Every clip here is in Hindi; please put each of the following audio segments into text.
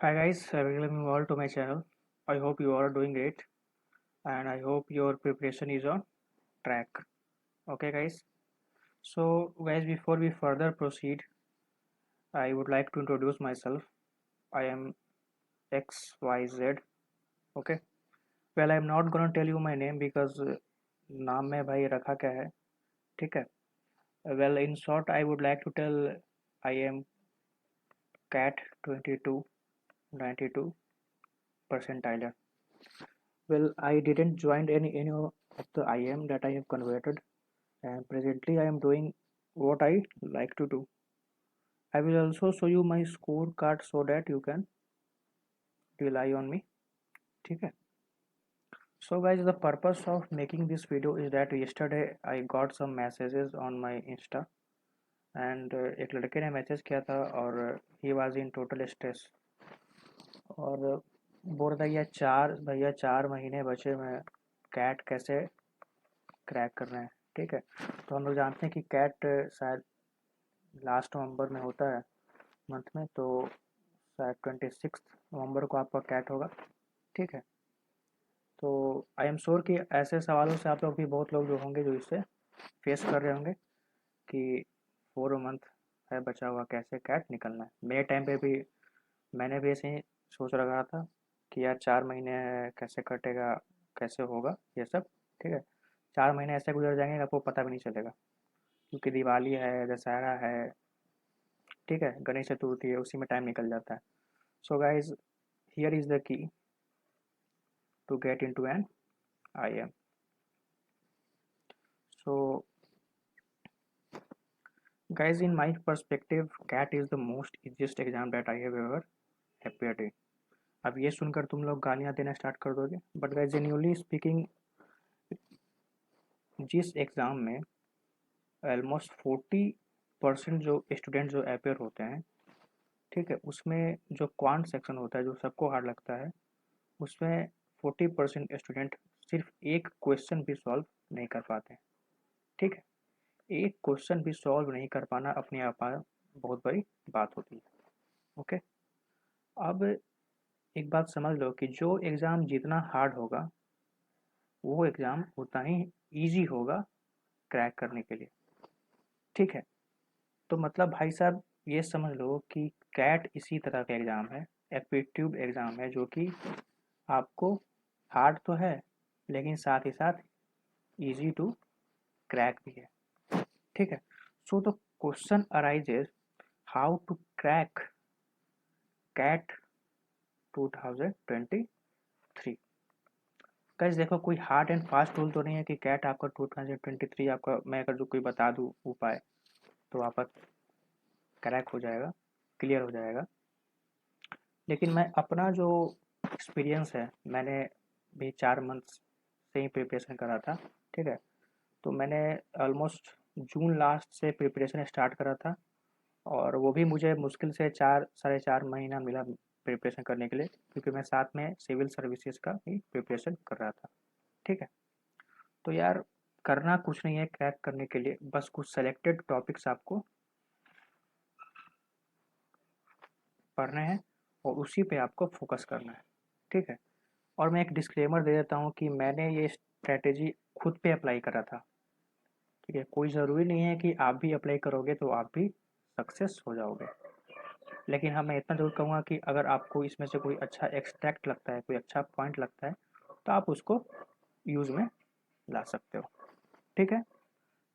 Hi guys, welcome you all to my channel. I hope you all are doing great and I hope your preparation is on track. Okay guys. So guys, before we further proceed, I would like to introduce myself. I am XYZ. Okay. Well, I'm not gonna tell you my name because नाम में भाई रखा क्या है, ठीक है? Well, in short, I would like to tell I am cat 2292 percentiler. Well, I didn't join any of the IM that I have converted, and presently I am doing what I like to do. I will also show you my scorecard so that you can rely on me. ठीक है? So guys, the purpose of making this video is that yesterday I got some messages on my Insta and एक लड़के ने मैसेज किया था और he was in total stress और बोल रहा था भैया 4 महीने बचे मैं कैट कैसे क्रैक करना है, ठीक है? तो हम लोग जानते हैं कि कैट शायद लास्ट नवंबर में होता है मंथ में, तो शायद 26 नवंबर को आपका कैट होगा, ठीक है? तो आई एम श्योर कि ऐसे सवालों से आप लोग भी बहुत लोग जो होंगे जो इससे फेस कर रहे होंगे कि 4 मंथ है बचा हुआ, कैसे कैट निकलना है। मेरे टाइम पे भी मैंने भी ऐसे ही सोच रखा था कि यार 4 महीने है, कैसे कटेगा, कैसे होगा ये सब, ठीक है? 4 महीने ऐसे गुजर जाएंगे कि आपको पता भी नहीं चलेगा, क्योंकि दिवाली है, दशहरा है, ठीक है, गणेश चतुर्थी है, उसी में टाइम निकल जाता है। So guys, here is the key to get into an IM. So guys, in my perspective, CAT is the most easiest exam that I have ever appeared in. अब ये सुनकर तुम लोग गालियाँ देना स्टार्ट कर दोगे, बट गाइज जेन्युइनली स्पीकिंग, जिस एग्ज़ाम में ऑलमोस्ट 40% जो स्टूडेंट जो अपेयर होते हैं, ठीक है, उसमें जो क्वांट सेक्शन होता है जो सबको हार्ड लगता है, उसमें 40% स्टूडेंट सिर्फ एक क्वेश्चन भी सॉल्व नहीं कर पाते हैं, ठीक है? एक क्वेश्चन भी सॉल्व नहीं कर पाना अपने आप में बहुत बड़ी बात होती है। ओके, अब एक बात समझ लो कि जो एग्ज़ाम जितना हार्ड होगा वो एग्ज़ाम उतना ही इजी होगा क्रैक करने के लिए, ठीक है? तो मतलब भाई साहब ये समझ लो कि कैट इसी तरह का एग्ज़ाम है, एप्टीट्यूड एग्ज़ाम है, जो कि आपको हार्ड तो है लेकिन साथ ही साथ इजी टू क्रैक भी है, ठीक है? So the question arises how to crack CAT 2023। Guys देखो, कोई हार्ड एंड फास्ट रूल तो नहीं है कि कैट आपका 2023 आपका, मैं अगर जो कोई बता दूँ उपाय तो आपका क्रैक हो जाएगा, क्लियर हो जाएगा। लेकिन मैं अपना जो एक्सपीरियंस है, मैंने भी 4 मंथ्स से ही प्रिपरेशन करा था, ठीक है? तो मैंने ऑलमोस्ट जून लास्ट से प्रिपरेशन स्टार्ट करा था और वो भी मुझे मुश्किल से 4 साढ़े 4 महीना मिला प्रिपरेशन करने के लिए, क्योंकि मैं साथ में सिविल सर्विसेज का भी प्रिपरेशन कर रहा था, ठीक है? तो यार करना कुछ नहीं है क्रैक करने के लिए, बस कुछ सेलेक्टेड टॉपिक्स आपको पढ़ने हैं और उसी पे आपको फोकस करना है, ठीक है? और मैं एक डिस्क्लेमर दे देता हूँ कि मैंने ये स्ट्रैटेजी खुद पे अप्लाई करा था, ठीक है? कोई ज़रूरी नहीं है कि आप भी अप्लाई करोगे तो आप भी सक्सेस हो जाओगे, लेकिन हाँ मैं इतना ज़रूर कहूँगा कि अगर आपको इसमें से कोई अच्छा एक्सट्रैक्ट लगता है, कोई अच्छा पॉइंट लगता है, तो आप उसको यूज़ में ला सकते हो, ठीक है?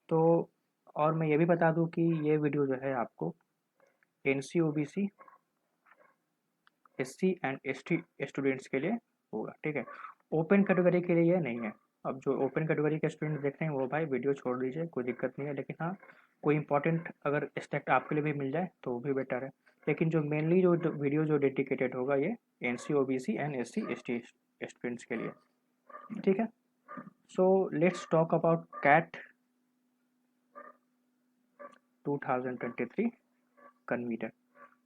तो और मैं ये भी बता दूं कि ये वीडियो जो है आपको NC OBC SC and ST students के लिए होगा, ठीक है? ओपन कैटेगरी के लिए ये नहीं है। अब जो ओपन कैटेगरी के स्टूडेंट देख रहे हैं वो भाई वीडियो छोड़ दीजिए, कोई दिक्कत नहीं है, लेकिन हाँ कोई इंपॉर्टेंट अगर एक्सट्रैक्ट आपके लिए भी मिल जाए तो वो भी बेटर है। लेकिन जो मेनली जो वीडियो जो डेडिकेटेड होगा ये NC OBC and SC ST students के लिए, ठीक है? So let's talk about CAT 2023 convener.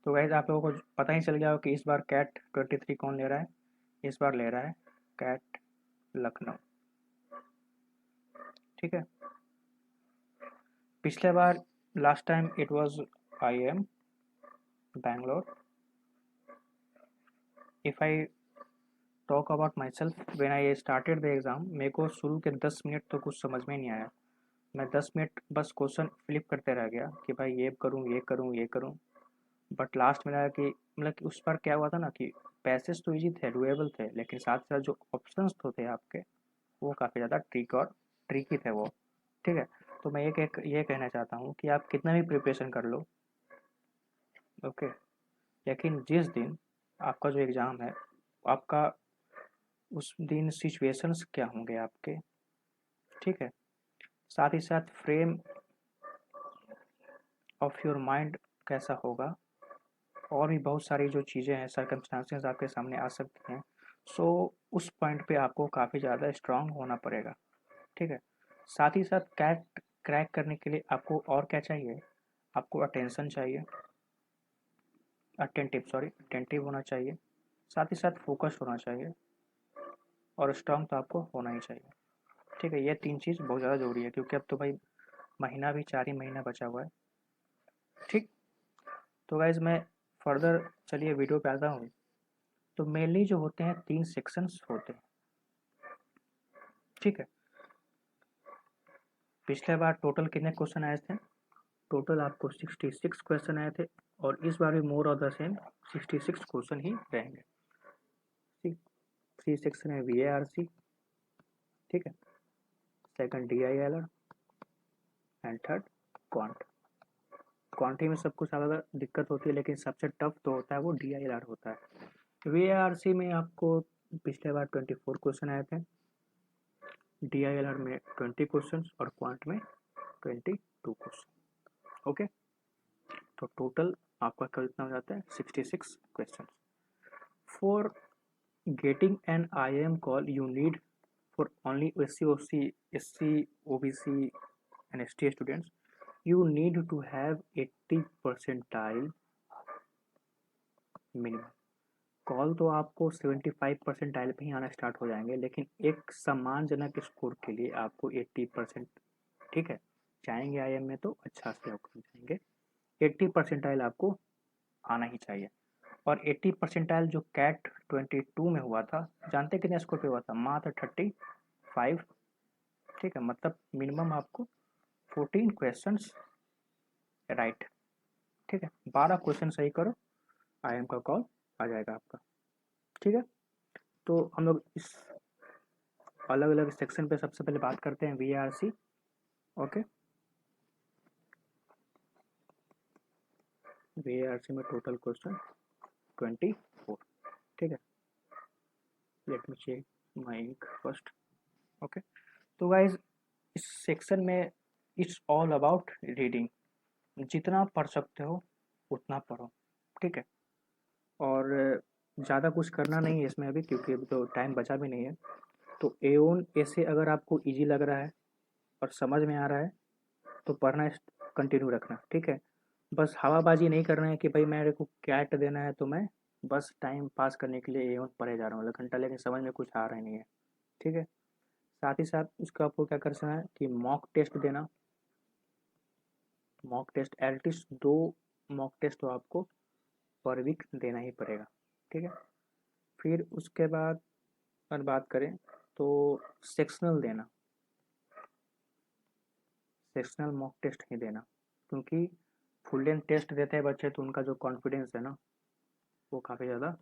तो गाइज आप लोगों को पता ही चल गया हो कि इस बार कैट 23 कौन ले रहा है। इस बार ले रहा है कैट लखनऊ, ठीक है? पिछले बार last time it was IM Bangalore, if I talk about myself, when I started the exam, मेरे को शुरू के 10 मिनट तो कुछ समझ में नहीं आया। मैं 10 मिनट बस क्वेश्चन फ्लिप करते रह गया कि भाई ये करूँ, ये करूँ, ये करूँ। बट लास्ट में लगा कि मतलब कि उस पर क्या हुआ था ना कि पैसेज तो इजी थे, डुएबल थे, लेकिन साथ साथ जो ऑप्शंस तो थे आपके, वो काफ़ी ज़्यादा ट्रिकी थे वो। ठीक है। तो मैं ये कहना चाहता हूँ कि आप कितना भी प्रिपरेशन कर लो, ओके, लेकिन जिस दिन आपका जो एग्ज़ाम है, आपका उस दिन सिचुएशंस क्या होंगे आपके, ठीक है, साथ ही साथ फ्रेम ऑफ योर माइंड कैसा होगा, और भी बहुत सारी जो चीज़ें हैं, सर्कमस्टांसेस आपके सामने आ सकती हैं। सो उस पॉइंट पे आपको काफ़ी ज़्यादा स्ट्रांग होना पड़ेगा। ठीक है। साथ ही साथ क्रैक करने के लिए आपको और क्या चाहिए, आपको अटेंशन चाहिए, अटेंटिव होना चाहिए, साथ ही साथ फोकस होना चाहिए, और स्ट्रांग तो आपको होना ही चाहिए। ठीक है, ये 3 चीज़ बहुत ज़्यादा ज़रूरी है, क्योंकि अब तो भाई महीना भी 4 ही महीना बचा हुआ है। ठीक। तो गाइज़ मैं फर्दर चलिए वीडियो पे आता हूँ। तो मेनली जो होते हैं 3 सेक्शंस होते हैं। ठीक है। पिछले बार टोटल कितने क्वेश्चन आए थे? टोटल आपको 66 क्वेश्चन आए थे, और इस बार भी more of the same 66 question ही रहेंगे। ठीक। 3 सेक्शन है VARC, ठीक है, second DILR, and third quant. क्वांटी में सब कुछ ज़्यादा दिक्कत होती है, लेकिन सबसे टफ तो होता है वो DILR होता है। VARC में आपको पिछले बार 24 क्वेश्चन आए थे, DILR में 20 क्वेश्चन, और क्वांट में 22 क्वेश्चन। ओके। तो टोटल आपका कितना हो जाता है? 66 question. For getting an IIM call you need, for only SC, OBC and ST students, you need to have 80 percentile minimum। Call तो आपको 75 परसेंटाइल पे ही आना स्टार्ट हो जाएंगे, लेकिन एक सम्मानजनक स्कोर के लिए आपको 80%, ठीक है, जाएंगे IIM में तो अच्छा से होकर जाएंगे। 80 परसेंटाइल आपको आना ही चाहिए। और 80 परसेंटाइल जो कैट 22 में हुआ था, जानते कितने स्कोर पे हुआ था? मात्र 35। ठीक है, मतलब मिनिमम आपको 14 क्वेश्चंस राइट। ठीक है, 12 क्वेश्चन सही करो, IIM का कॉल आ जाएगा आपका। ठीक है। तो हम लोग इस अलग अलग सेक्शन पे सबसे पहले बात करते हैं VARC। ओके। VARC में टोटल क्वेश्चन 24। ठीक है, let me check my ink first. Okay. तो गाइज इस सेक्शन में इट्स ऑल अबाउट रीडिंग। जितना पढ़ सकते हो उतना पढ़ो। ठीक है। और ज़्यादा कुछ करना नहीं है इसमें अभी, क्योंकि अभी तो टाइम बचा भी नहीं है। तो A1 ऐसे अगर आपको इजी लग रहा है और समझ में आ रहा है तो पढ़ना कंटिन्यू रखना। ठीक है। बस हवाबाजी नहीं करना है कि भाई मेरे को कैट देना है तो मैं बस टाइम पास करने के लिए A1 पढ़े जा रहा हूँ घंटा, लेकिन समझ में कुछ आ रहा ही नहीं है। ठीक है। साथ ही साथ उसका आपको क्या करना है कि मॉक टेस्ट देना। Mock test at least 2 mock test तो आपको पर वीक देना ही पड़ेगा। ठीक है। फिर उसके बाद अगर बात करें तो सेक्शनल देना, सेक्शनल मॉक टेस्ट ही देना, क्योंकि फुल लेंथ टेस्ट देते हैं बच्चे तो उनका जो कॉन्फिडेंस है ना वो काफ़ी ज़्यादा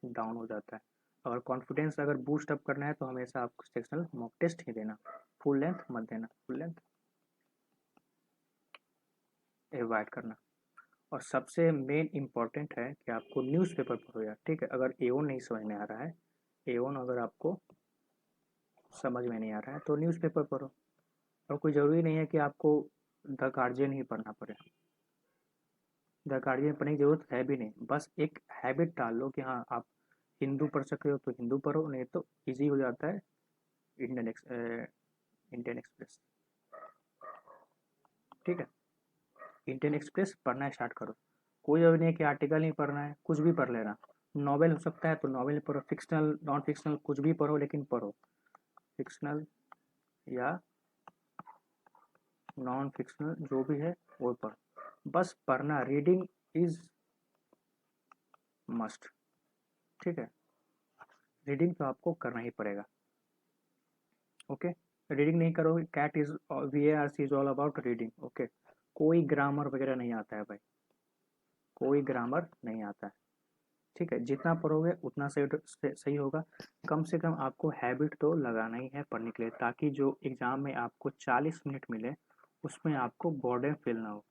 डाउन हो जाता है। अगर कॉन्फिडेंस अगर बूस्ट अप करना है तो हमेशा आपको सेक्शनल मॉक टेस्ट ही देना, फुल लेंथ मत देना, फुल लेंथ अवॉइड करना। और सबसे मेन इम्पॉर्टेंट है कि आपको न्यूज़पेपर पढ़ो यार। ठीक है। अगर A1 नहीं समझ में आ रहा है, A1 अगर आपको समझ में नहीं आ रहा है तो न्यूज़पेपर पढ़ो। और कोई ज़रूरी नहीं है कि आपको द गार्जियन ही पढ़ना पड़े। द गार्जियन पढ़ने की ज़रूरत है भी नहीं, बस एक हैबिट डाल लो कि हाँ आप हिंदू पढ़ सके हो तो हिंदू पढ़ो, नहीं तो ईजी हो जाता है इंडियन एक्सप्रेस। ठीक है। इंडियन एक्सप्रेस पढ़ना स्टार्ट करो। कोई जरूरी नहीं कि आर्टिकल नहीं पढ़ना है, कुछ भी पढ़ लेना। नॉवेल हो सकता है तो नॉवेल पढ़ो, फिक्शनल नॉन फिक्शनल कुछ भी पढ़ो, लेकिन पढ़ो। फिक्शनल या नॉन फिक्शनल जो भी है वो पढ़ो, बस पढ़ना। Reading is must. ठीक है। रीडिंग तो आपको करना ही पड़ेगा। ओके, रीडिंग नहीं करोगे, CAT is VARC is all about reading. Okay, कोई ग्रामर वगैरह नहीं आता है भाई, कोई ग्रामर नहीं आता है। ठीक है, जितना पढ़ोगे उतना सही होगा। कम से कम आपको हैबिट तो लगाना ही है पढ़ने के लिए, ताकि जो एग्जाम में आपको 40 मिनट मिले उसमें आपको बोर्डन फील ना हो।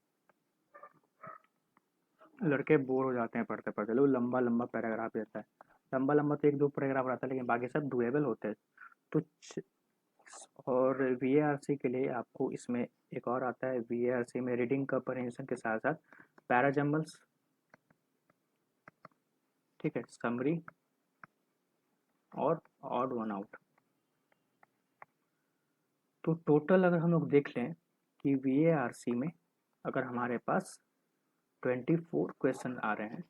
लड़के बोर हो जाते हैं पढ़ते पढ़ते, लोग लंबा लंबा पैराग्राफ देता है, लंबा लंबा तो 1-2 पैराग्राफ रहता है, लेकिन बाकी सब डुएबल होते हैं। तो और VARC के लिए आपको इसमें एक और आता है, VARC में रीडिंग कंप्रहेंशन के साथ साथ पैराजम्बल्स, ठीक है, समरी और ऑड वन आउट। तो टोटल अगर हम लोग देख लें कि VARC में अगर हमारे पास 24 क्वेश्चन आ रहे हैं,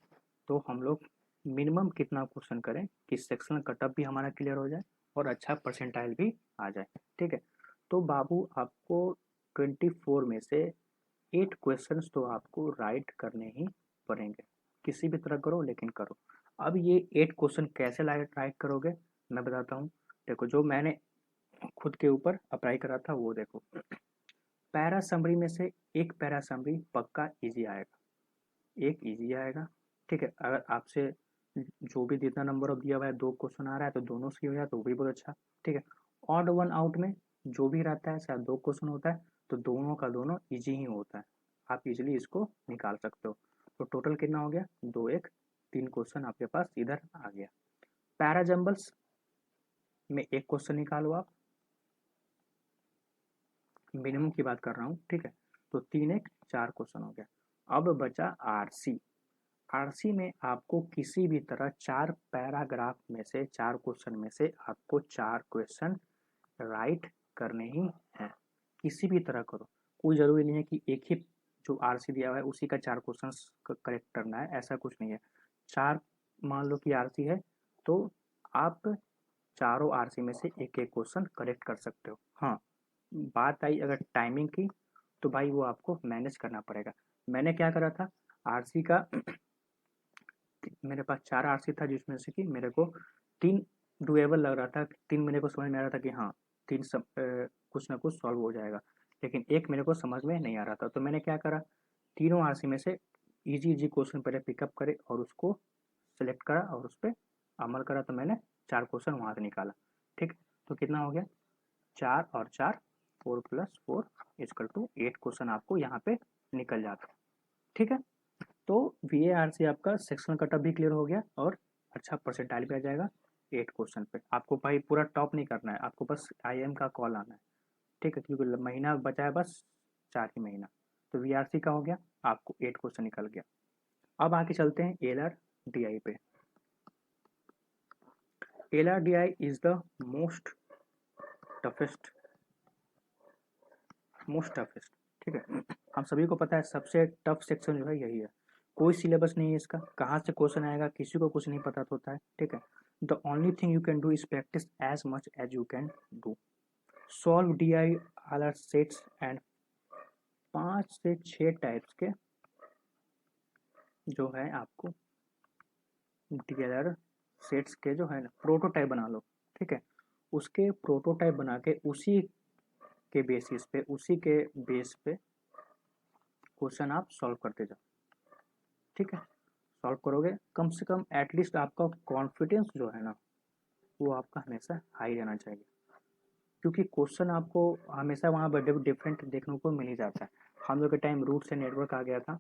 तो हम लोग मिनिमम कितना क्वेश्चन करें कि सेक्शनल कटअप भी हमारा क्लियर हो जाए और अच्छा परसेंटाइल भी आ जाए। ठीक है, तो बाबू आपको 24 में से 8 क्वेश्चंस तो आपको राइट करने ही पड़ेंगे, किसी भी तरह करो लेकिन करो। अब ये 8 क्वेश्चन कैसे राइट करोगे मैं बताता हूँ। देखो, जो मैंने खुद के ऊपर अप्लाई करा था वो देखो, पैरा समरी में से एक पैरा समरी पक्का इजी आएगा, एक इजी आएगा। ठीक है, अगर आपसे जो भी जितना नंबर ऑफ दिया हुआ है 2 क्वेश्चन आ रहा है तो दोनों सही हो जाए तो भी बहुत अच्छा। ठीक है, ऑड वन आउट में जो भी रहता है शायद 2 क्वेश्चन होता है तो दोनों का दोनों इजी ही होता है, आप इजीली इसको निकाल सकते हो। तो टोटल कितना हो गया, 2 1 3 क्वेश्चन आपके पास इधर आ गया। पैराजम्बल्स में एक क्वेश्चन निकालो आप, मिनिमम की बात कर रहा हूँ। ठीक है, तो 3 1 4 क्वेश्चन हो गया। अब बचा आरसी। आरसी में आपको किसी भी तरह 4 पैराग्राफ में से 4 क्वेश्चन में से आपको 4 क्वेश्चन राइट करने ही हैं, किसी भी तरह करो। कोई ज़रूरी नहीं है कि एक ही जो आरसी दिया हुआ है उसी का 4 क्वेश्चन करेक्ट करना है, ऐसा कुछ नहीं है। 4 मान लो कि आरसी है तो आप चारों आरसी में से एक एक क्वेश्चन करेक्ट कर सकते हो। हाँ, बात आई अगर टाइमिंग की, तो भाई वो आपको मैनेज करना पड़ेगा। मैंने क्या करा था, आरसी का मेरे पास 4 आरसी था, जिसमें से कि मेरे को 3 डुएबल लग रहा था, 3 मेरे को समझ में आ रहा था कि हाँ 3 सब कुछ ना कुछ सॉल्व हो जाएगा, लेकिन एक मेरे को समझ में नहीं आ रहा था। तो मैंने क्या करा, तीनों आरसी में से इजी इजी क्वेश्चन पहले पिकअप करे और उसको सेलेक्ट करा और उस पर अमल करा, तो मैंने 4 क्वेश्चन वहाँ से निकाला। ठीक, तो कितना हो गया, 4 और 4 4 + 4 = 8 क्वेश्चन आपको यहाँ पे निकल जाता। ठीक है, तो VARC आपका सेक्शनल कटअप भी क्लियर हो गया और अच्छा परसेंटाइल भी आ जाएगा 8 क्वेश्चन पे। आपको भाई पूरा टॉप नहीं करना है, आपको बस IIM का कॉल आना है। ठीक है, क्योंकि महीना बचा है बस 4 ही महीना। तो VARC का हो गया, आपको 8 क्वेश्चन निकल गया। अब आके चलते हैं LRDI पे। LRDI is the most toughest, ठीक है, हम सभी को पता है सबसे टफ सेक्शन जो है यही है। कोई सिलेबस नहीं है इसका, कहाँ से क्वेश्चन आएगा किसी को कुछ नहीं पता होता है। ठीक है, the only thing you can do is practice as much as you can do, solve DI or sets and 5 से 6 टाइप्स के जो है आपको DLR सेट्स के जो है ना प्रोटोटाइप बना लो। ठीक है, उसके प्रोटोटाइप बना के उसी के बेसिस पे, उसी के बेस पे क्वेश्चन आप सॉल्व करते जाओ। ठीक है, सॉल्व करोगे कम से कम एटलीस्ट आपका कॉन्फिडेंस जो है ना वो आपका हमेशा हाई रहना चाहिए, क्योंकि क्वेश्चन आपको हमेशा वहाँ पर डिफरेंट देखने को मिल ही जाता है। हम लोग के टाइम रूट से नेटवर्क आ गया था।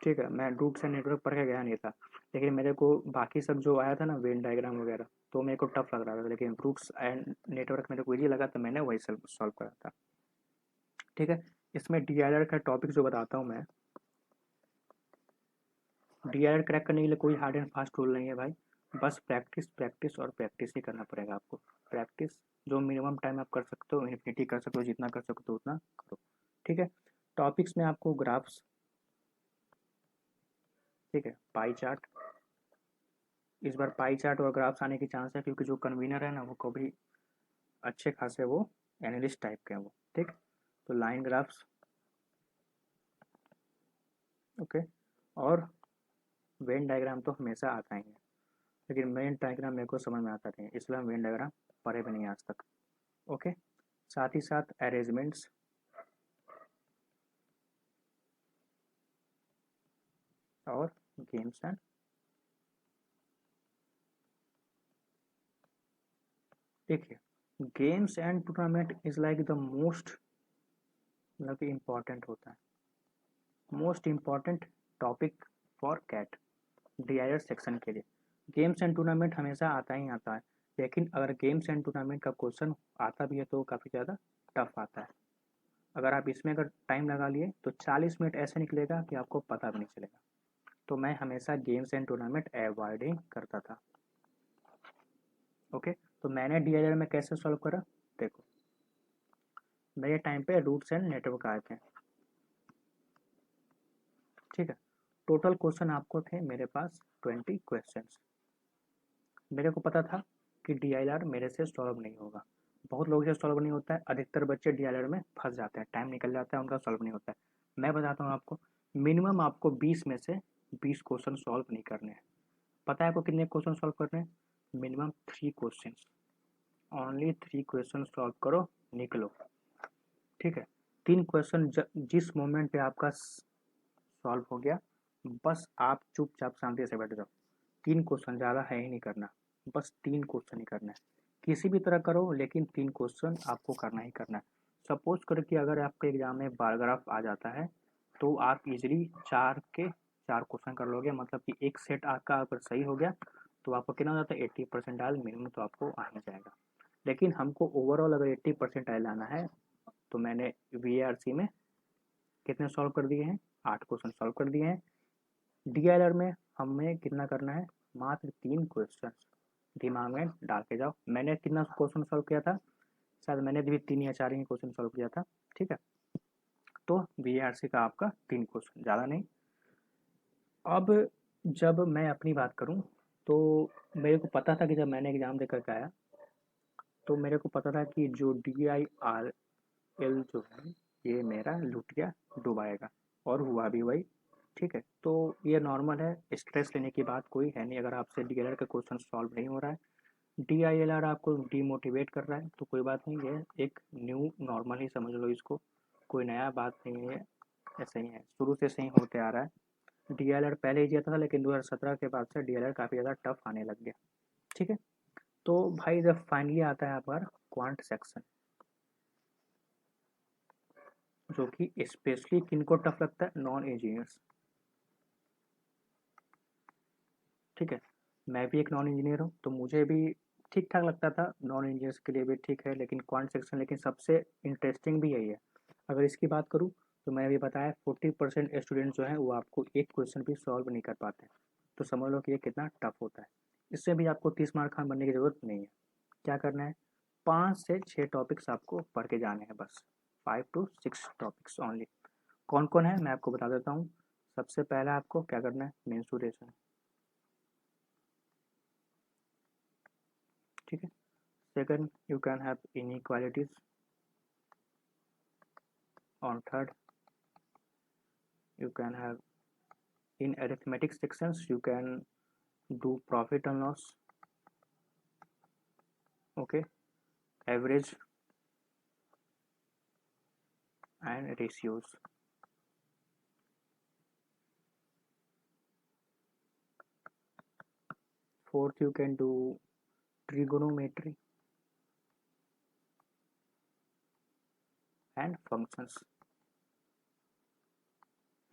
ठीक है, मैं रूट से नेटवर्क पढ़ के गया नहीं था, लेकिन मेरे को बाकी सब जो आया था ना वेन डायग्राम वगैरह तो मेरे को टफ लग रहा था, लेकिन रूट्स एंड नेटवर्क मेरे को इजी लगा तो मैंने वही सॉल्व करा था। ठीक है, इसमें DLR का टॉपिक जो बताता हूँ मैं, DLR क्रैक करने के लिए कोई हार्ड एंड फास्ट रूल नहीं है भाई, बस प्रैक्टिस प्रैक्टिस और प्रैक्टिस ही करना पड़ेगा आपको। प्रैक्टिस जो मिनिमम टाइम आप कर सकते हो, इन्फिनिटी कर सकते हो, जितना कर सकते हो उतना करो। ठीक है, टॉपिक्स में आपको ग्राफ्स, ठीक है, पाई चार्ट, इस बार पाई चार्ट और ग्राफ्स आने की चांस है, क्योंकि जो कन्वीनर है ना वो कभी अच्छे खासे वो एनालिस्ट टाइप के हैं वो। ठीक, तो लाइन ग्राफ्स, ओके, और वेन डायग्राम तो हमेशा आता ही है। लेकिन वेन डायग्राम मेरे को समझ में आता नहीं, इसलिए हम वेन डायग्राम पढ़े भी नहीं आज तक। ओके, साथ ही साथ अरेंजमेंट्स, और गेम्स एंड, देखिए games and tournament is like the most, मतलब कि इम्पॉर्टेंट होता है, most important topic for CAT DIR section के लिए। गेम्स एंड टूर्नामेंट हमेशा आता ही आता है, लेकिन अगर गेम्स एंड टूर्नामेंट का क्वेश्चन आता भी है तो काफ़ी ज़्यादा टफ आता है। अगर आप इसमें अगर टाइम लगा लिए तो 40 मिनट ऐसे निकलेगा कि आपको पता भी नहीं चलेगा। तो मैं हमेशा गेम्स एंड टूर्नामेंट अवॉइड ही करता था। ओके, तो मैंने DIR में कैसे सॉल्व करा, देखो मेरे टाइम पे रूट्स एंड नेटवर्क आए थे, ठीक है। टोटल क्वेश्चन आपको थे मेरे पास 20 क्वेश्चंस। मेरे को पता था कि DIR मेरे से सॉल्व नहीं होगा, बहुत लोगों से सॉल्व नहीं होता है, अधिकतर बच्चे DIR में फंस जाते हैं, टाइम निकल जाता है उनका, सॉल्व नहीं होता है। मैं बताता हूँ आपको, मिनिमम आपको 20 में से 20 क्वेश्चन सॉल्व नहीं करने हैं। पता है आपको कितने क्वेश्चन सॉल्व करने हैं, minimum 3 question, only 3 question solve करो, निकलो, ठीक है। 3 क्वेश्चन जिस मोमेंट पे आपका सॉल्व हो गया, बस आप चुपचाप शांति से बैठ जाओ। 3 क्वेश्चन, ज़्यादा है ही नहीं करना, बस 3 क्वेश्चन ही करना है, किसी भी तरह करो लेकिन 3 क्वेश्चन आपको करना ही करना है। सपोज करो कि अगर आपके एग्जाम में बारग्राफ आ जाता है तो आप इजीली 4 के 4 क्वेश्चन कर लोगे, मतलब कि एक सेट आपका अगर सही हो गया तो आपको कितना हो जाता है 80 परसेंटाइल मिनिमम, तो आपको आ ही जाएगा। लेकिन हमको ओवरऑल अगर 80 परसेंटाइल आना है तो मैंने VARC में कितने सॉल्व कर दिए हैं, 8 क्वेश्चन सॉल्व कर दिए हैं। DIR में हमें कितना करना है, मात्र 3 क्वेश्चन, दिमाग में डाल के जाओ। मैंने कितना क्वेश्चन सॉल्व किया था, शायद मैंने भी 3 या 4 ही क्वेश्चन सॉल्व किया था, ठीक है। तो VARC का आपका 3 क्वेश्चन, ज़्यादा नहीं। अब जब मैं अपनी बात करूं तो मेरे को पता था कि जब मैंने एग्ज़ाम देकर के आया तो मेरे को पता था कि जो DIRL जो है ये मेरा लुटिया डुबाएगा, और हुआ भी वही, ठीक है। तो ये नॉर्मल है, स्ट्रेस लेने की बात कोई है नहीं। अगर आपसे DLR का क्वेश्चन सॉल्व नहीं हो रहा है, DILR आपको डीमोटिवेट कर रहा है तो कोई बात नहीं, ये एक न्यू नॉर्मल ही समझ लो इसको, कोई नया बात नहीं है, ऐसा ही है, शुरू से सही होते आ रहा है। DLR पहले ही आता था लेकिन 2017 के बाद से DLR काफ़ी ज़्यादा टफ आने लग गया, ठीक है। तो भाई जब फाइनली आता है आपका क्वांट सेक्शन, जो कि स्पेशली किनको टफ लगता है, नॉन इंजीनियर्स, ठीक है। मैं भी एक नॉन इंजीनियर हूँ तो मुझे भी ठीक ठाक लगता था, नॉन इंजीनियर्स के लिए भी ठीक है, लेकिन क्वांट सेक्शन लेकिन सबसे इंटरेस्टिंग भी यही है। अगर इसकी बात करूँ तो मैं अभी बताया 40% स्टूडेंट जो है वो आपको एक क्वेश्चन भी सॉल्व नहीं कर पाते, तो समझ लो कि ये कितना टफ होता है। इससे भी आपको 30 मार्क खान बनने की ज़रूरत नहीं है। क्या करना है, 5 से 6 टॉपिक्स आपको पढ़ के जाने हैं बस, 5 to 6 टॉपिक्स ओनली। कौन कौन है मैं आपको बता देता हूँ। सबसे पहला आपको क्या करना है, मेंसुरेशन, ठीक है। Second you can have inequalities, on third you can have in arithmetic sections you can do profit and loss, okay, average and ratios. Fourth you can do trigonometry and functions.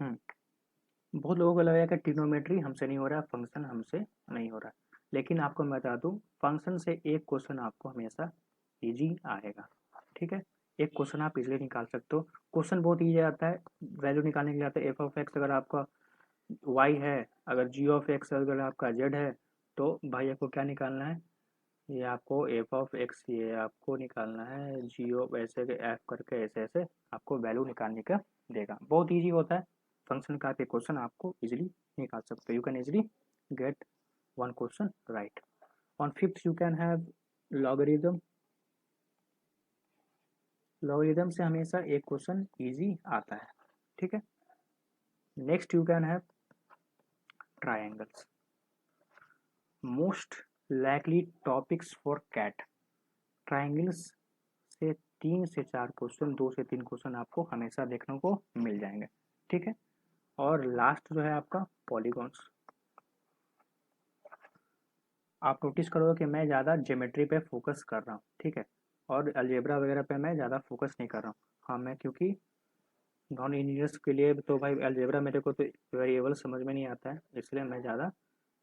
बहुत लोगों को लगेगा कि ट्रिग्नोमेट्री हमसे नहीं हो रहा है, फंक्शन हमसे नहीं हो रहा है, लेकिन आपको मैं बता दूं फंक्शन से एक क्वेश्चन आपको हमेशा इजी आएगा, ठीक है। एक क्वेश्चन आप इजीली निकाल सकते हो, क्वेश्चन बहुत ईजी आता है, वैल्यू निकालने के लिए आता है। f(x) अगर आपका y है, अगर g(x) अगर आपका z है, तो भाई आपको क्या निकालना है, ये आपको f(x) ये आपको निकालना है ऐसे f करके ऐसे ऐसे आपको वैल्यू निकालने का देगा, बहुत ईजी होता है। फंक्शन का पे क्वेश्चन आपको इजीली निकाल सकते हो, you can easily get one question right. On fifth you can have logarithm, logarithm से हमेशा एक क्वेश्चन इजी आता है, ठीक है। Next you can have triangles, most likely topics for CAT. Triangles से 3 से 4 क्वेश्चन, 2 से 3 क्वेश्चन आपको हमेशा देखने को मिल जाएंगे। ठीक है, और लास्ट जो है आपका पॉलीगॉन्स। आप नोटिस करोगे कि मैं ज़्यादा ज्योमेट्री पे फोकस कर रहा हूँ, ठीक है, और अलजेब्रा वगैरह पे मैं ज़्यादा फोकस नहीं कर रहा हूँ। हाँ, मैं क्योंकि नॉन इंजीनियर्स के लिए तो भाई अलजेब्रा मेरे को तो वेरिएबल समझ में नहीं आता है, इसलिए मैं ज़्यादा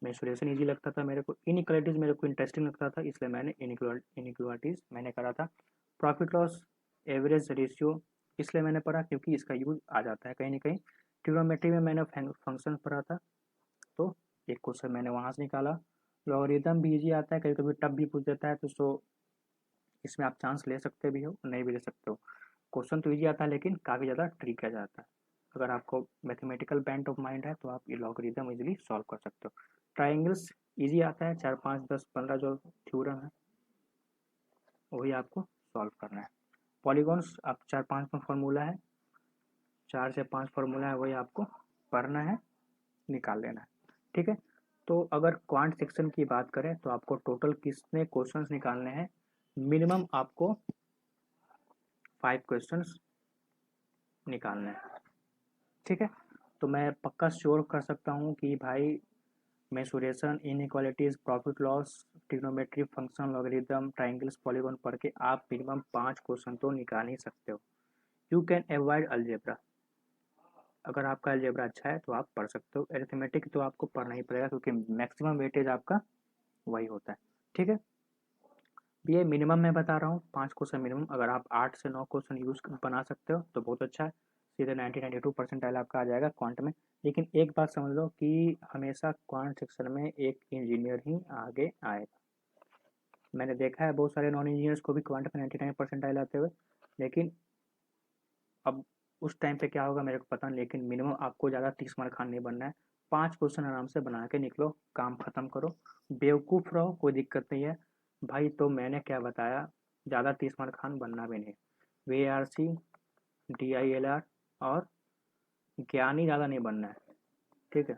मेंसुरेशन ईजी लगता था मेरे को, इनइक्वालिटीज़ मेरे को इंटरेस्टिंग लगता था, इसलिए मैंने इनइक्वालिटीज़ मैंने करा था। प्रॉफिट लॉस एवरेज रेशियो इसलिए मैंने पढ़ा क्योंकि इसका यूज आ जाता है कहीं ना कहीं। ट्रिग्नोमेट्री में मैंने फंक्शन पढ़ा था, तो एक क्वेश्चन मैंने वहाँ से निकाला। लॉगरिदम भी ईजी आता है, कभी कभी टफ भी पूछ देता है, तो सो इसमें आप चांस ले सकते भी हो, नहीं भी ले सकते हो। क्वेश्चन तो ईजी आता है लेकिन काफ़ी ज़्यादा ट्रिक आ जाता है। अगर आपको मैथमेटिकल बेंट ऑफ माइंड है तो आप ये लॉगरिदम इजीली सॉल्व कर सकते हो। ट्राइंगल्स ईजी आता है, 4 5 10 15 जो थ्योरम है वही आपको सॉल्व करना है। पॉलीगॉन्स आप 4 5 में फार्मूला है, 4 से 5 फार्मूला है, वही आपको पढ़ना है, निकाल लेना है। ठीक है, तो अगर क्वांट सेक्शन की बात करें तो आपको टोटल कितने क्वेश्चंस निकालने हैं? मिनिमम आपको 5 क्वेश्चंस निकालने हैं। ठीक है, तो मैं पक्का श्योर कर सकता हूँ कि भाई mensuration, inequalities, profit loss, trigonometry, function, logarithm, triangles, polygon पढ़ के आप मिनिमम 5 क्वेश्चन तो निकाल ही सकते हो। You can avoid algebra. अगर आपका अलजेब्रा अच्छा है तो आप पढ़ सकते हो। एरिथमेटिक तो आपको पढ़ना ही पड़ेगा क्योंकि मैक्सिमम वेटेज आपका वही होता है। ठीक है, ये मिनिमम मैं बता रहा हूँ, 5 क्वेश्चन मिनिमम। अगर आप 8 से 9 क्वेश्चन यूज बना सकते हो तो बहुत अच्छा है, सीधे 92% आपका आ जाएगा क्वांट में। लेकिन एक बात समझ लो कि हमेशा क्वांट सेक्शन में एक इंजीनियर ही आगे आएगा। मैंने देखा है बहुत सारे नॉन इंजीनियर्स को भी क्वांट में 99% आते हुए, लेकिन अब उस टाइम पे क्या होगा मेरे को पता नहीं, लेकिन मिनिमम आपको ज़्यादा 30 मार्क खान नहीं बनना है। 5 क्वेश्चन आराम से बना के निकलो, काम ख़त्म करो, बेवकूफ़ रहो, कोई दिक्कत नहीं है भाई। तो मैंने क्या बताया, ज़्यादा 30 मार्क खान बनना भी नहीं। VARC, DILR और ज्ञानी ज़्यादा नहीं बनना है। ठीक है,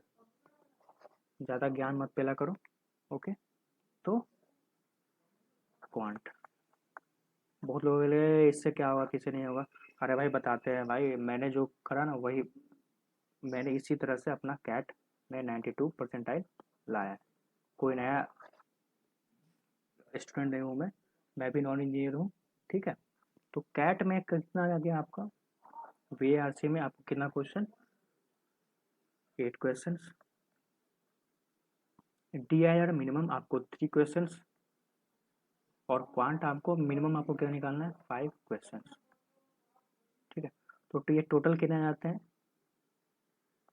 ज़्यादा ज्ञान मत पेला करो। ओके, तो क्वांट बहुत लोगों के लिए इससे क्या होगा, किसे नहीं होगा। अरे भाई बताते हैं भाई, मैंने जो करा ना वही मैंने इसी तरह से अपना कैट में 92 परसेंटाइल लाया है। कोई नया स्टूडेंट नहीं हूँ मैं भी नॉन इंजीनियर हूँ। ठीक है, तो कैट में कितना आ गया आपका, VARC में आपको कितना क्वेश्चन, 8 क्वेश्चन। DIR मिनिमम आपको 3 क्वेश्चन, और क्वांट आपको मिनिमम आपको क्या निकालना है, 5 क्वेश्चन। ठीक है, तो ये टोटल कितने आते हैं,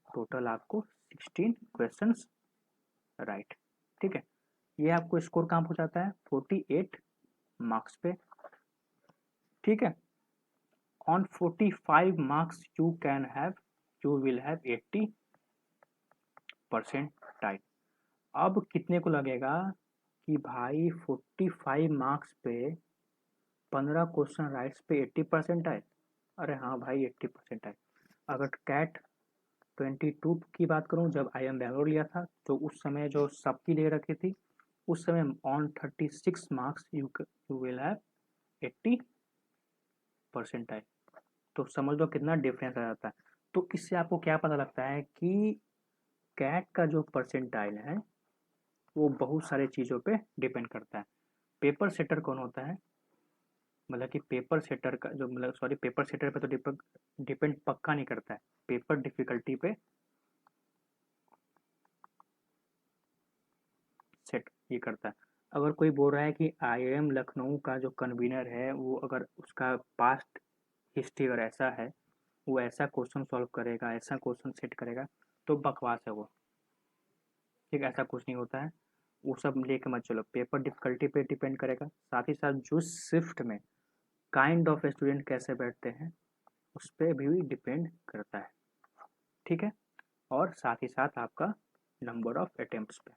टोटल आपको 16 क्वेश्चन राइट। ठीक है, ये आपको स्कोर कहाँ पहुँचाता है, 48 मार्क्स पे। ठीक है, on 45 marks you will have 80 percentile. अब कितने को लगेगा कि भाई 45 मार्क्स पे 15 क्वेश्चन राइट्स पे 80 परसेंटाइल। अरे हाँ भाई 80 परसेंटाइल। अगर कैट 22 की बात करूँ, जब IIM बैंगलोर लिया था तो उस समय जो सबकी ले रखी थी, उस समय on 36 marks you will have 80 percentile. तो समझ लो कितना डिफरेंस आ जाता है। तो इससे आपको क्या पता लगता है कि कैट का जो परसेंटाइल है वो बहुत सारे चीज़ों पे डिपेंड करता है। पेपर सेटर कौन होता है, मतलब कि पेपर सेटर का जो मतलब सॉरी पेपर सेटर पे तो डिपेंड पक्का नहीं करता है, पेपर डिफिकल्टी पे सेट ये करता है। अगर कोई बोल रहा है कि IIM लखनऊ का जो कन्वीनर है वो अगर उसका पास्ट हिस्ट्री अगर ऐसा है, वो ऐसा क्वेश्चन सॉल्व करेगा, ऐसा क्वेश्चन सेट करेगा, तो बकवास है वो। ठीक, ऐसा कुछ नहीं होता है, वो सब लेके मत चलो, पेपर डिफिकल्टी पे डिपेंड करेगा। साथ ही साथ जो शिफ्ट में काइंड ऑफ स्टूडेंट कैसे बैठते हैं उस पर भी डिपेंड करता है। ठीक है, और साथ ही साथ आपका नंबर ऑफ अटेम्प्ट्स पे।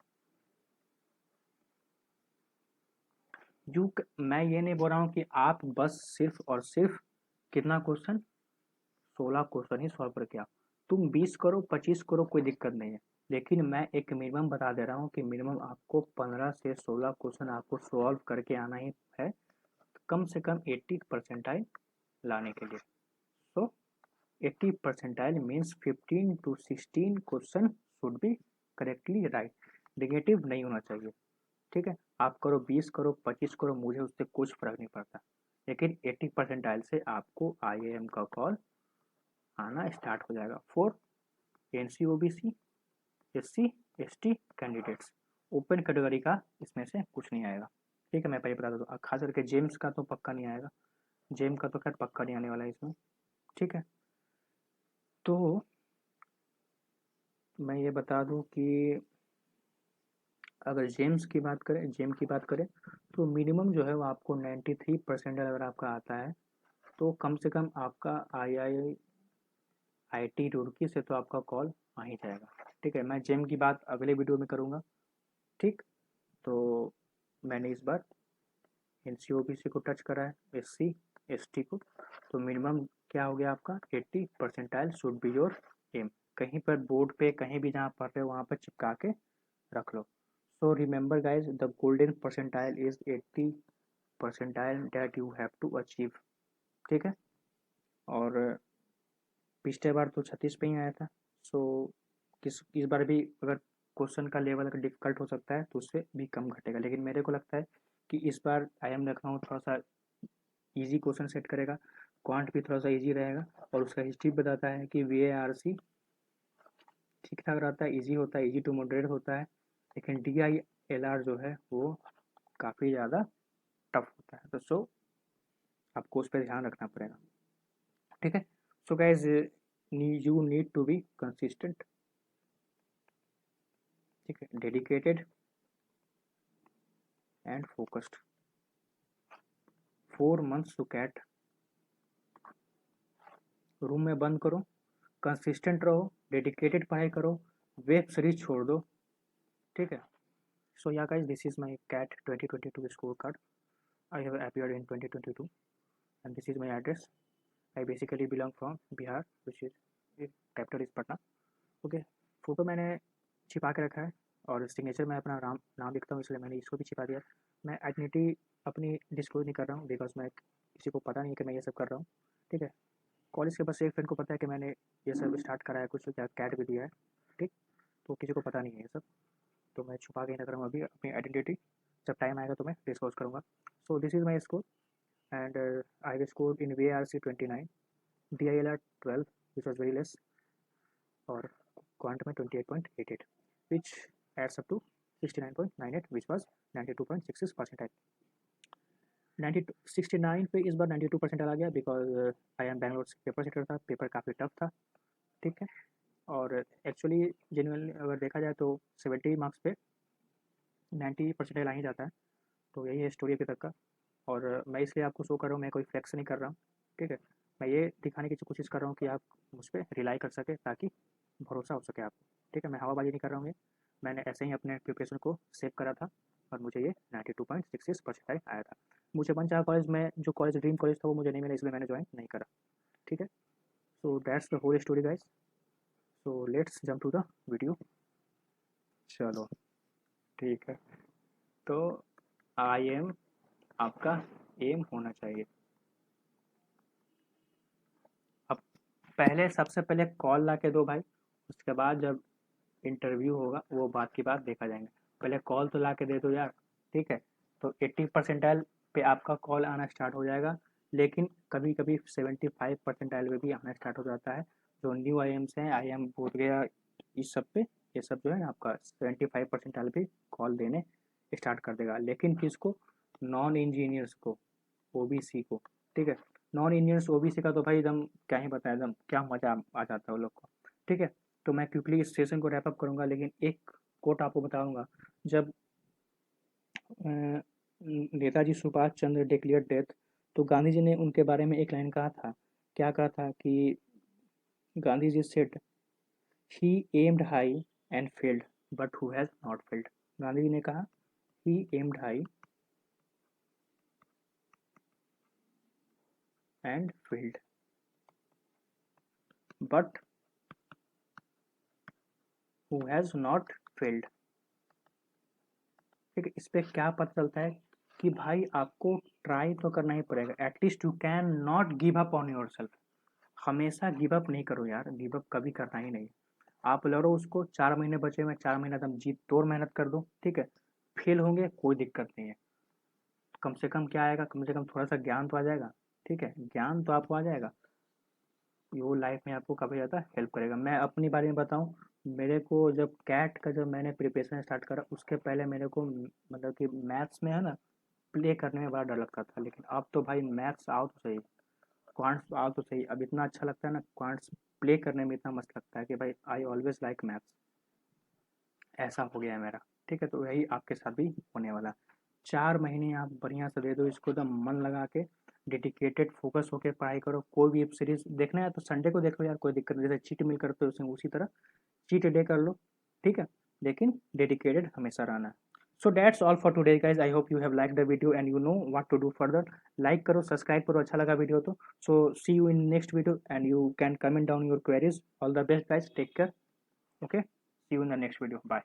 मैं ये नहीं बोल रहा हूँ कि आप बस सिर्फ और सिर्फ कितना क्वेश्चन, 16 क्वेश्चन ही सॉल्व करके आओ। तुम 20 करो 25 करो कोई दिक्कत नहीं है, लेकिन मैं एक मिनिमम बता दे रहा हूँ कि मिनिमम आपको 15 से 16 क्वेश्चन आपको सॉल्व करके आना ही है, कम से कम 80 परसेंटाइल लाने के लिए। सो 80 percentile means 15 to 16 question should be correctly right, negative नहीं होना चाहिए। ठीक है, आप करो 20 करो 25 करो, मुझे उससे कुछ फर्क नहीं पड़ता, लेकिन 80 परसेंटाइल से आपको IIM का कॉल आना स्टार्ट हो जाएगा for NC OBC SC ST candidates. Open category का इसमें से कुछ नहीं आएगा। ठीक है, मैं पहले बता दूँ, खास करके जेम्स का तो पक्का नहीं आएगा, जेम का तो खैर पक्का नहीं आने वाला है इसमें। ठीक है, तो मैं ये बता दूं कि अगर जेम की बात करें तो मिनिमम जो है वो आपको 93 परसेंट अगर आपका आता है तो कम से कम आपका IIT रुड़की से तो आपका कॉल आ ही जाएगा। ठीक है, मैं जेम की बात अगले वीडियो में करूँगा। ठीक, तो मैंने इस बार NC OBC को टच करा है, SC ST को, तो मिनिमम क्या हो गया आपका 80 percentile should be your aim. कहीं पर बोर्ड पे कहीं भी जहाँ पढ़ रहे हो वहाँ पर चिपका के रख लो। So remember guys, the golden percentile is 80 percentile that you have to achieve. ठीक है, और पिछले बार तो 36 पे ही आया था। सो इस बार भी अगर क्वेश्चन का लेवल अगर डिफिकल्ट हो सकता है तो उससे भी कम घटेगा, लेकिन मेरे को लगता है कि इस बार IIM लखनऊ थोड़ा सा इजी क्वेश्चन सेट करेगा, क्वांट भी थोड़ा सा इजी रहेगा, और उसका हिस्ट्री बताता है कि VARC ठीक ठाक रहता है, इजी होता है, इजी टू मॉडरेट होता है, लेकिन DILR जो है वो काफ़ी ज़्यादा टफ होता है। तो सो आपको उस पर ध्यान रखना पड़ेगा। ठीक है, so guys you need to be consistent. ठीक है, dedicated and focused. 4 months to CAT. Room में बंद करो, कंसिस्टेंट रहो, डेडिकेटेड पढ़ाई करो, वेब सीरीज छोड़ दो। ठीक है, so yeah guys this is my CAT 2022 scorecard. I have appeared in 2022 and this is my address. I basically belong from Bihar, which is capital is Patna. Okay, photo मैंने छिपा के रखा है और सिग्नेचर में अपना नाम लिखता हूँ, इसलिए मैंने इसको भी छिपा दिया। मैं आइडेंटिटी अपनी डिस्क्लोज नहीं कर रहा हूँ बिकॉज मैं किसी को पता नहीं कि मैं ये सब कर रहा हूँ। ठीक है, कॉलेज के बस एक फ्रेंड को पता है कि मैंने ये सब स्टार्ट करा है, कुछ कैट भी दिया है। ठीक, तो किसी को पता नहीं है ये सब, तो मैं छुपा के नहीं रख रहा हूँ अभी अपनी आइडेंटिटी। जब टाइम आएगा तो मैं डिस्क्लोज करूँगा। So this is my score and I have scored in VARC 29, DILR 12, which was very less, or quantum 28.88, which adds up to 69.98, which was 92.66 percentile. 69 पे इस बार 92 परसेंटाइल आ गया बिकॉज IIM बैंगलोर से पेपर सेटर था, पेपर काफ़ी टफ था। ठीक है, और एक्चुअली जेन्युइनली अगर देखा जाए तो 70 मार्क्स पे 90 परसेंटाइल आ ही जाता है, तो यही है स्टोरी अभी तक का। और मैं इसलिए आपको शो कर रहा हूँ, मैं कोई फ्लेक्स नहीं कर रहा हूँ। ठीक है, मैं ये दिखाने की कोशिश कर रहा हूँ कि आप मुझ पर रिलाई कर सके ताकि भरोसा हो सके आपको। ठीक है, मैं हवाबाजी नहीं कर रहा हूँ, ये मैंने ऐसे ही अपने प्रिपरेशन को सेव करा था और मुझे ये 92.66 परसेंटाइल आया था। मुझे बन चाहा कॉलेज में, जो कॉलेज ड्रीम कॉलेज था वो मुझे नहीं मिला, इसलिए मैंने ज्वाइन नहीं करा। ठीक है, so that's the whole story guys. So let's jump to the video. चलो ठीक है, तो IIM आपका एम होना चाहिए। अब पहले सबसे पहले कॉल ला के दो भाई, उसके बाद जब इंटरव्यू होगा वो बात की बात देखा जाएंगे, पहले कॉल तो ला के दे दो यार। ठीक है, तो 80 परसेंटाइल पे आपका कॉल आना स्टार्ट हो जाएगा, लेकिन कभी कभी 75 परसेंटाइल पे भी आना स्टार्ट हो जाता है। जो न्यू IIMs हैं, IIM बोध गया, इस सब पे ये सब जो है आपका 75 परसेंटाइल पे कॉल देने स्टार्ट कर देगा, लेकिन किसको? नॉन इंजीनियर्स को, OBC को। ठीक है, नॉन इंजीनियर्स OBC का तो भाई एकदम क्या ही बताया, एकदम क्या मज़ा आ जाता है वो लोग को। ठीक है, तो मैं क्विकली इस सेशन को रैप अप करूँगा, लेकिन एक कोट आपको बताऊँगा। जब नेताजी सुभाष चंद्र डिक्लेयर्ड डेथ, तो गांधी जी ने उनके बारे में एक लाइन कहा था। क्या कहा था कि Gandhi ji said, he aimed high and failed but who has not failed. Gandhi ji ने कहा, he aimed high and failed but who has not failed. ठीक है, इस पे क्या पता चलता है कि भाई आपको ट्राई तो करना ही पड़ेगा, at least you can not give up on your self. हमेशा गिव अप नहीं करो यार, गिव अप कभी करना ही नहीं। आप लड़ो उसको, 4 महीने बचे हुए, 4 महीना तुम जीत तोड़ मेहनत कर दो, ठीक है। फेल होंगे कोई दिक्कत नहीं है, कम से कम क्या आएगा, कम से कम थोड़ा सा ज्ञान तो आ जाएगा, ठीक है, ज्ञान तो आपको आ जाएगा, वो लाइफ में आपको काफ़ी ज़्यादा हेल्प करेगा। मैं अपनी बारे में बताऊँ, मेरे को जब कैट का जब मैंने प्रिपरेशन स्टार्ट करा, उसके पहले मेरे को मतलब कि मैथ्स में है ना, प्ले करने में बड़ा डर लगता था, लेकिन अब तो भाई मैथ्स आओ तो सही, क्वांट्स आओ तो सही, अब इतना अच्छा लगता है ना, क्वांट्स प्ले करने में इतना मस्त लगता है कि भाई आई ऑलवेज लाइक मैथ्स, ऐसा हो गया है मेरा। ठीक है, तो यही आपके साथ भी होने वाला। 4 महीने आप बढ़िया से दे दो इसको, एकदम मन लगा के, डेडिकेटेड फोकस होके पढ़ाई करो। कोई भी वेब सीरीज देखना है तो संडे को देख लो यार, कोई दिक्कत नहीं, जैसे चीट मिल करते हो उसी तरह चीट डे कर लो, ठीक है, लेकिन डेडिकेटेड हमेशा रहना है। So that's all for today guys, I hope you have like the video and you know what to do further. Like करो, सब्सक्राइब करो, अच्छा लगा वीडियो तो। So see you in next video and you can comment down your queries. All the best guys, take care, okay, see you in the next video, bye.